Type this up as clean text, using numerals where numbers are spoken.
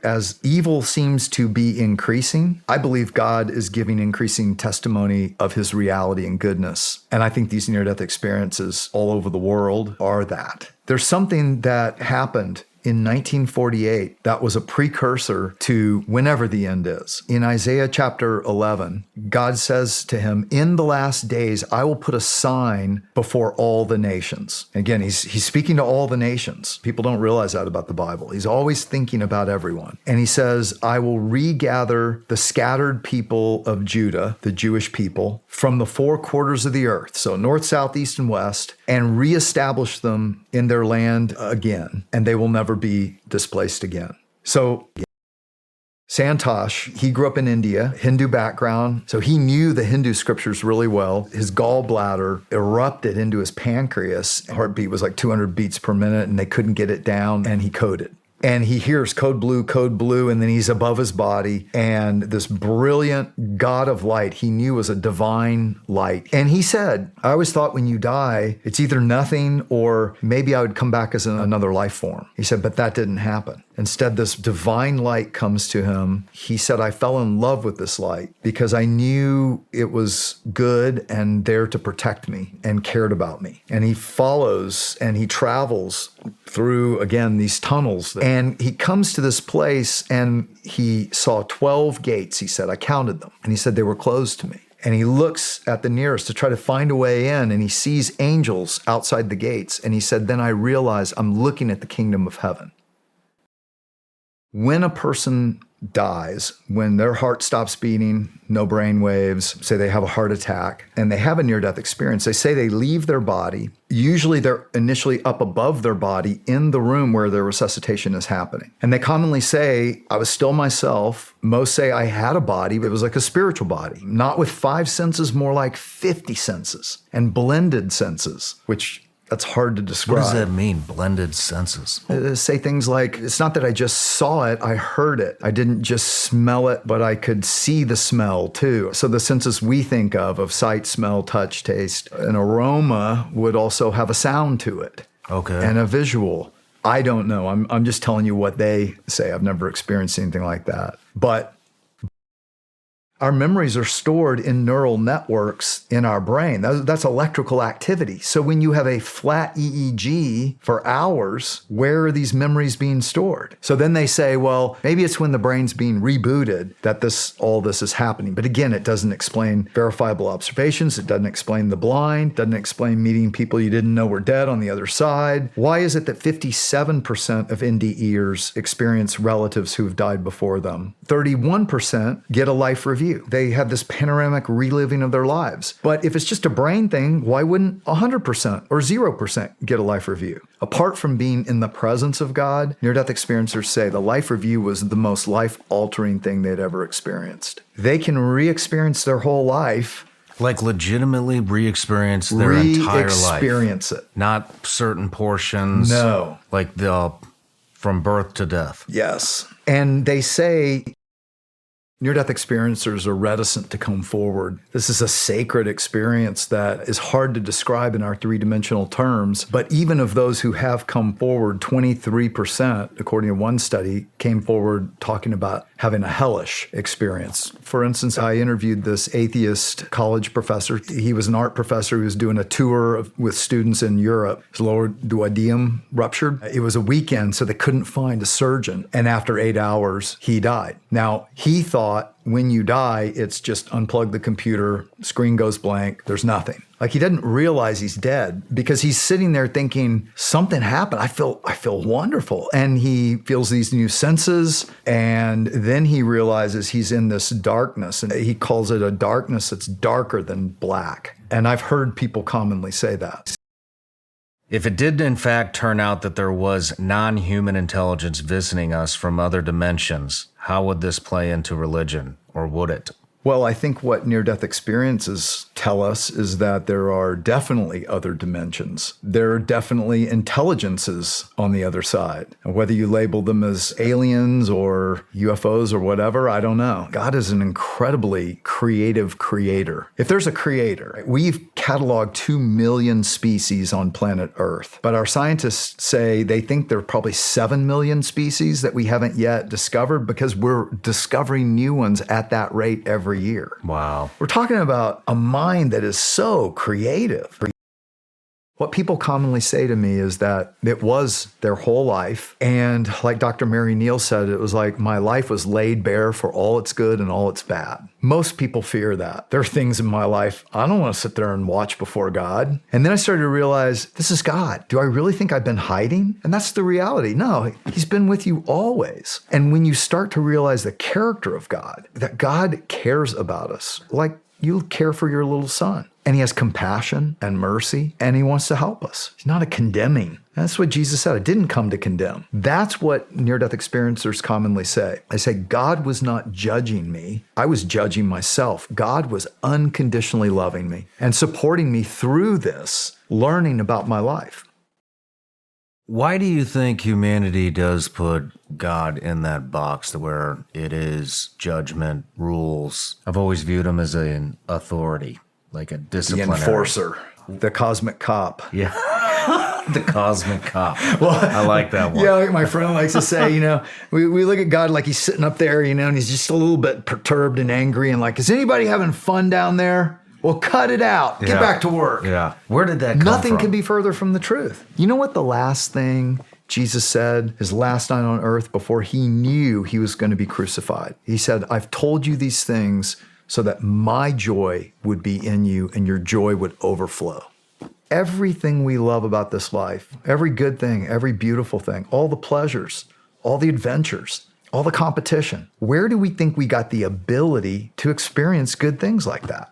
as evil seems to be increasing, I believe God is giving increasing testimony of his reality and goodness. And I think these near-death experiences all over the world are that. There's something that happened in 1948 that was a precursor to whenever the end is. In Isaiah chapter 11, God says to him, in the last days, I will put a sign before all the nations. Again, he's speaking to all the nations. People don't realize that about the Bible. He's always thinking about everyone. And he says, I will regather the scattered people of Judah, the Jewish people, from the four quarters of the earth, so north, south, east, and west, and reestablish them in their land again, and they will never be displaced again. So Santosh, he grew up in India, Hindu background, so he knew the Hindu scriptures really well. His gallbladder erupted into his pancreas. Heartbeat was like 200 beats per minute, and they couldn't get it down, and he coded. And he hears code blue, and then he's above his body. And this brilliant God of light, he knew was a divine light. And he said, I always thought when you die, it's either nothing or maybe I would come back as another life form. He said, but that didn't happen. Instead, this divine light comes to him. He said, I fell in love with this light because I knew it was good and there to protect me and cared about me. And he follows and he travels through, again, these tunnels. And he comes to this place and he saw 12 gates. He said, I counted them. And he said, they were closed to me. And he looks at the nearest to try to find a way in, and he sees angels outside the gates. And he said, then I realize I'm looking at the kingdom of heaven. When a person dies, when their heart stops beating, no brain waves, say they have a heart attack, and they have a near-death experience, they say they leave their body. Usually they're initially up above their body in the room where their resuscitation is happening. And they commonly say, I was still myself. Most say I had a body, but it was like a spiritual body, not with 5 senses, more like 50 senses and blended senses, which that's hard to describe. What does that mean, blended senses? Say things like, it's not that I just saw it, I heard it. I didn't just smell it, but I could see the smell too. So the senses we think of sight, smell, touch, taste, an aroma would also have a sound to it. Okay. And a visual. I don't know. I'm just telling you what they say. I've never experienced anything like that. But our memories are stored in neural networks in our brain. That's electrical activity. So when you have a flat EEG for hours, where are these memories being stored? So then they say, well, maybe it's when the brain's being rebooted that all this is happening. But again, it doesn't explain verifiable observations. It doesn't explain the blind. Doesn't explain meeting people you didn't know were dead on the other side. Why is it that 57% of NDEers experience relatives who have died before them? 31% get a life review. They have this panoramic reliving of their lives. But if it's just a brain thing, why wouldn't 100% or 0% get a life review? Apart from being in the presence of God, near-death experiencers say the life review was the most life-altering thing they'd ever experienced. They can re-experience their whole life. Like legitimately re-experience their entire life. Re-experience it. Not certain portions. No. Like from birth to death. Yes. And they say near-death experiencers are reticent to come forward. This is a sacred experience that is hard to describe in our three-dimensional terms. But even of those who have come forward, 23%, according to one study, came forward talking about having a hellish experience. For instance, I interviewed this atheist college professor. He was an art professor who was doing a tour with students in Europe. His lower duodenum ruptured. It was a weekend, so they couldn't find a surgeon. And after 8 hours, he died. Now, he thought when you die, it's just unplug the computer, screen goes blank, there's nothing. Like he doesn't realize he's dead because he's sitting there thinking, something happened. I feel wonderful. And he feels these new senses. And then he realizes he's in this darkness. And he calls it a darkness that's darker than black. And I've heard people commonly say that. If it did in fact turn out that there was non-human intelligence visiting us from other dimensions, how would this play into religion, or would it? Well, I think what near-death experiences tell us is that there are definitely other dimensions. There are definitely intelligences on the other side. And whether you label them as aliens or UFOs or whatever, I don't know. God is an incredibly creative creator. If there's a creator, we've cataloged 2 million species on planet Earth, but our scientists say they think there are probably 7 million species that we haven't yet discovered because we're discovering new ones at that rate every year. Wow. We're talking about a mind that is so creative. What people commonly say to me is that it was their whole life. And like Dr. Mary Neal said, it was like my life was laid bare for all its good and all its bad. Most people fear that. There are things in my life I don't want to sit there and watch before God. And then I started to realize, this is God. Do I really think I've been hiding? And that's the reality. No, he's been with you always. And when you start to realize the character of God, that God cares about us, like you care for your little son. And he has compassion and mercy, and he wants to help us. He's not a condemning. That's what Jesus said. I didn't come to condemn. That's what near-death experiencers commonly say. They say, God was not judging me. I was judging myself. God was unconditionally loving me and supporting me through this, learning about my life. Why do you think humanity does put God in that box where it is judgment, rules? I've always viewed him as an authority, like a The disciplinary. enforcer, the cosmic cop. Yeah. The cosmic cop. Well, I like that one. Yeah, like my friend likes to say, we look at God like he's sitting up there, and he's just a little bit perturbed and angry and like, is anybody having fun down there? Well, cut it out. Get back to work. Yeah. Where did that come from? Nothing could be further from the truth. You know what the last thing Jesus said his last night on earth before he knew he was going to be crucified? He said, I've told you these things so that my joy would be in you and your joy would overflow. Everything we love about this life, every good thing, every beautiful thing, all the pleasures, all the adventures, all the competition, where do we think we got the ability to experience good things like that?